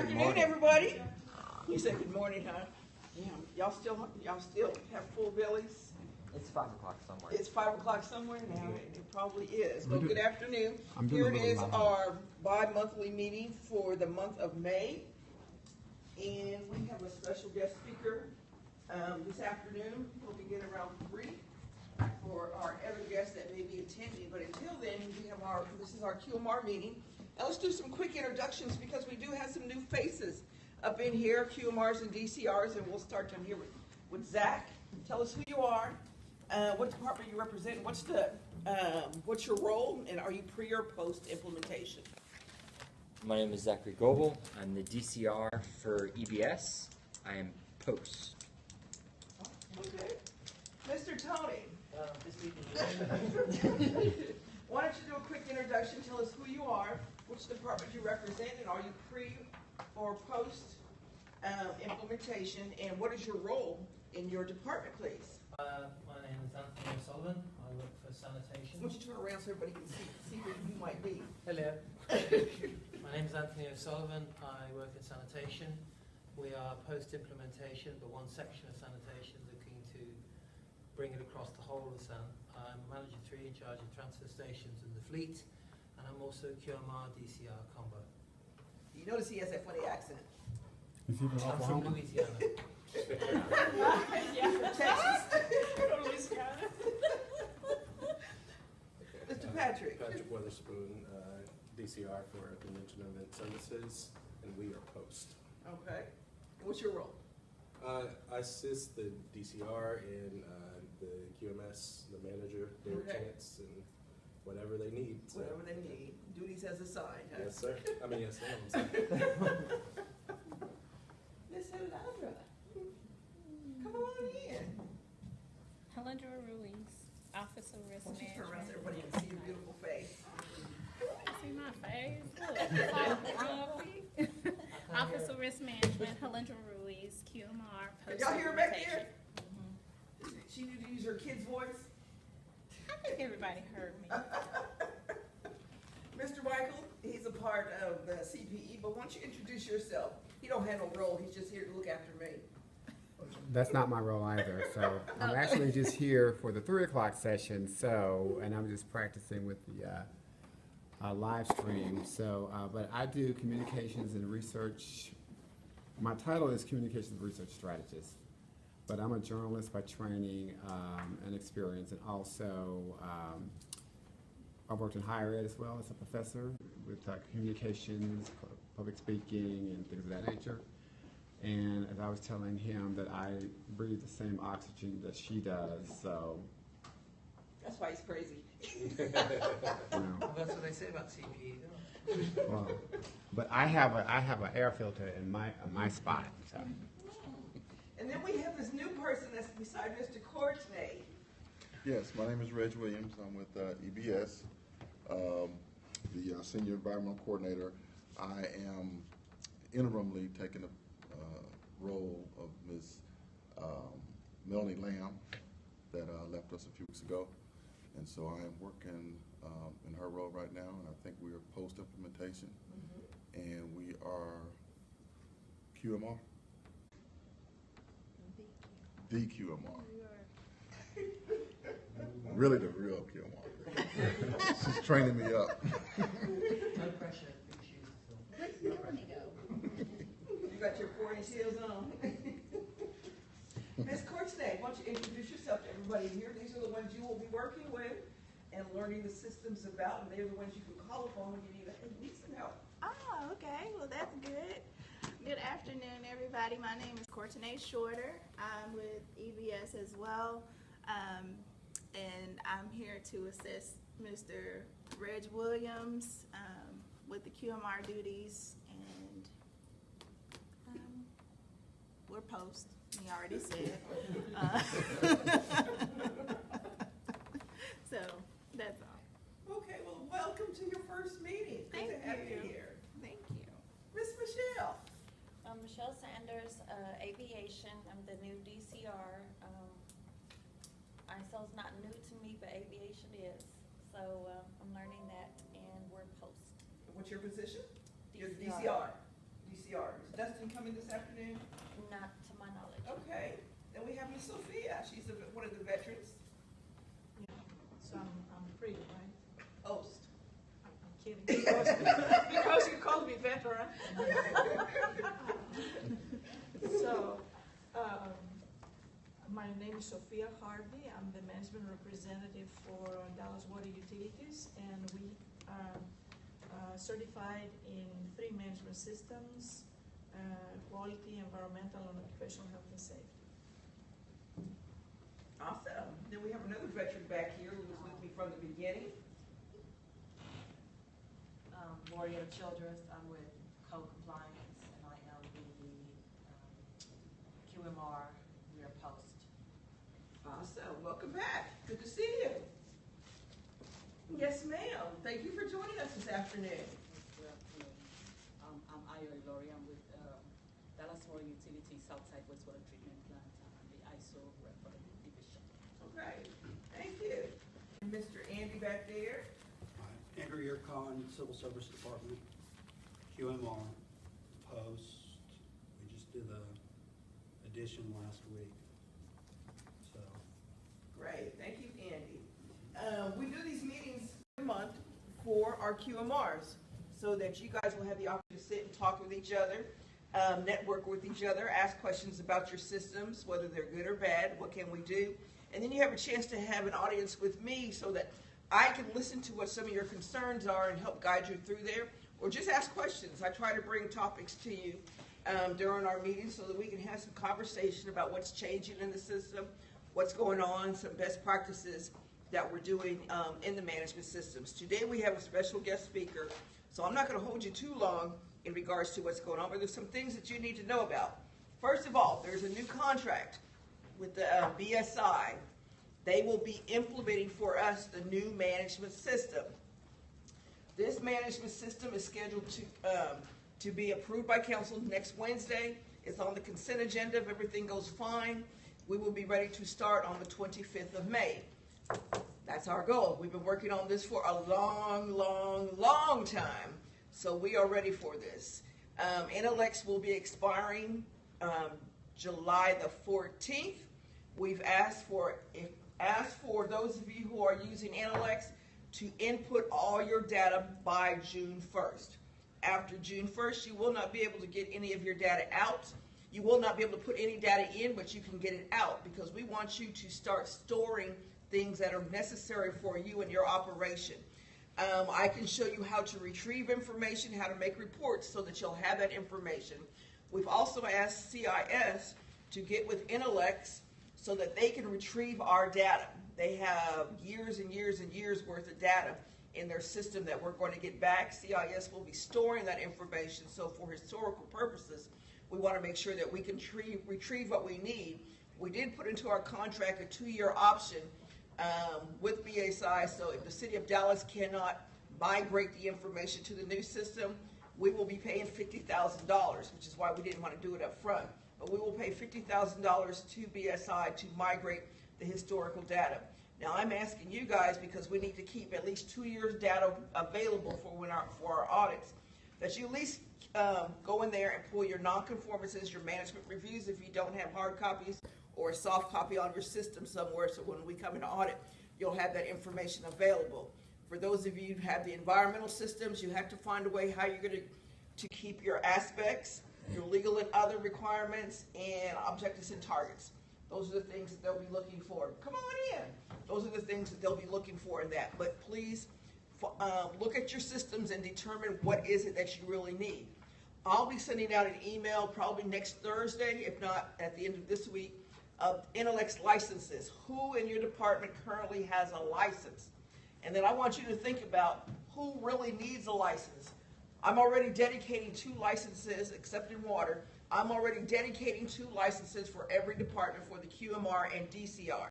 afternoon, everybody. You said good morning, huh? Yeah. Y'all still have full bellies? It's 5 o'clock somewhere. It's 5 o'clock somewhere now. It probably is. Well, good afternoon. I'm Here it doing is, really our bi-monthly meeting for the month of May. And we have a special guest speaker this afternoon. We'll begin around 3 for our other guests that may be attending. But until then, we have this is our QMR meeting. Now let's do some quick introductions because we do have some new faces up in here, QMRs and DCRs, and we'll start down here with Zach. Tell us who you are, what department you represent, what's your role, and are you pre or post implementation? My name is Zachary Goebel. I'm the DCR for EBS. I am post. Okay. Mr. Tony. Why don't you do a quick introduction, tell us who you are, which department you represent, and are you pre or post implementation, and what is your role in your department, please? My name is Anthony O'Sullivan. I work for sanitation. Why don't you turn around so everybody can see who you might be? Hello. My name is Anthony O'Sullivan. I work in sanitation. We are post-implementation, but one section of sanitation looking to bring it across the whole of the SAN. I'm Manager 3 in charge of transfer stations and the fleet, and I'm also QMR DCR combo. You notice he has that funny accent. Is he from I'm from Oklahoma? Louisiana. Yeah, from Texas. From Louisiana. Mr. Patrick. Patrick Weatherspoon, DCR for Convention Event Services, and we are post. Okay. And what's your role? I assist the DCR and the QMS, the manager, their chance, and whatever they need. So. Whatever they need. Duties as assigned. Huh? Yes, sir. I mean, yes, ma'am. Miss Alondra. Come on in. Alondra Ruiz, Office of Risk Why don't you turn around so Management. everybody can see your beautiful face? See my face? Look, all fluffy. Office of Risk Management, Alondra Ruiz, QMR, Can post y'all hear her back there? implementation. She need to use her kid's voice. I think everybody heard me. Mr. Michael, he's a part of the CPE, but why don't you introduce yourself? He don't have no role, he's just here to look after me. That's not my role either. So I'm actually just here for the 3 o'clock session. And I'm just practicing with the live stream. So, but I do communications and research. My title is Communications and Research Strategist, but I'm a journalist by training and experience, and also I worked in higher ed as well as a professor with communications, public speaking, and things of that nature. And as I was telling him that I breathe the same oxygen that she does, so. That's why he's crazy. You know, Well, that's what they say about CPE, though. well, but I have an air filter in my spot. So. And then we have this new person that's beside Mr. Courtney. Yes, my name is Reg Williams. I'm with EBS, the Senior Environmental Coordinator. I am interimly taking the role of Ms. Melanie Lamb that left us a few weeks ago. And so I am working in her role right now, and I think we are post-implementation, and we are QMR. The QMR. Really the real QMR. She's training me up. No pressure. Big shoes to fill. You got your ponytails on. Ms. Courtney, why don't you introduce yourself to everybody here? These are the ones you will be working with and learning the systems about, and they're the ones you can call upon when you need some help. Oh, okay. Well, that's good. Good afternoon, everybody. My name is Courtney Shorter. I'm with EBS as well, and I'm here to assist Mr. Reg Williams with the QMR duties, and we're post. He already said. So that's all. Okay, well, welcome to your first meeting. Good Thank to have you you. here. Thank you. Miss Michelle. Michelle Sanders, Aviation. I'm the new DCR. ISO's not new to me, but aviation is. So I'm learning that, and we're post. What's your position? You're the DCR. DCR. DCR. Dustin coming this afternoon? Not to my knowledge. Okay, then we have Miss Sophia, she's one of the veterans. So I'm free, right? Host. I'm kidding. Because you called me veteran. So, my name is Sophia Harvey. I'm the management representative for Dallas Water Utilities, and we are certified in 3 management systems, quality, environmental, and occupational health and safety. Awesome. Then we have another veteran back here who was with me from the beginning. Warrior Childress, I'm with Code Compliance, and I am the QMR, we are post. Awesome. Welcome back. Good to see you. Yes, ma'am. Thank you for joining us this afternoon. I'm Ayo Ilori. I'm with Dallas Water Utilities Southside Wastewater Treatment Plant, the ISO rep for the division. Okay. Thank you. And Mr. Andy back there. Andrew Yurcon, Civil Service Department, QMR, post. We just did a addition last week. So. Great. Thank you, Andy. We do these meetings every month for our QMRs so that you guys will have the opportunity to sit and talk with each other, network with each other, ask questions about your systems, whether they're good or bad, what can we do, and then you have a chance to have an audience with me so that I can listen to what some of your concerns are and help guide you through there, or just ask questions. I try to bring topics to you during our meetings so that we can have some conversation about what's changing in the system, what's going on, some best practices that we're doing in the management systems. Today we have a special guest speaker, so I'm not going to hold you too long in regards to what's going on, but there's some things that you need to know about. First of all, there's a new contract with the BSI. They will be implementing for us the new management system. This management system is scheduled to be approved by council next Wednesday. It's on the consent agenda. If everything goes fine, we will be ready to start on the 25th of May. That's our goal. We've been working on this for a long time. So we are ready for this. NLX will be expiring July the 14th. We've asked for those of you who are using NLX to input all your data by June 1st. After June 1st, you will not be able to get any of your data out. You will not be able to put any data in, but you can get it out because we want you to start storing things that are necessary for you and your operation. I can show you how to retrieve information, how to make reports so that you'll have that information. We've also asked CIS to get with NLX so that they can retrieve our data. They have years and years and years worth of data in their system that we're going to get back. CIS will be storing that information, so for historical purposes, we want to make sure that we can retrieve what we need. We did put into our contract a 2-year option with BSI, so if the city of Dallas cannot migrate the information to the new system, we will be paying $50,000, which is why we didn't want to do it up front. But we will pay $50,000 to BSI to migrate the historical data. Now I'm asking you guys, because we need to keep at least 2 years data available for our audits, that you at least go in there and pull your non-conformances, your management reviews if you don't have hard copies, or a soft copy on your system somewhere, so when we come in to audit, you'll have that information available. For those of you who have the environmental systems, you have to find a way how you're going to keep your aspects, your legal and other requirements, and objectives and targets. Those are the things that they'll be looking for. Come on in. Those are the things that they'll be looking for in that. But please look at your systems and determine what is it that you really need. I'll be sending out an email probably next Thursday, if not at the end of this week, of NLX licenses. Who in your department currently has a license? And then I want you to think about who really needs a license. I'm already dedicating 2 licenses, except in water. I'm already dedicating 2 licenses for every department for the QMR and DCR.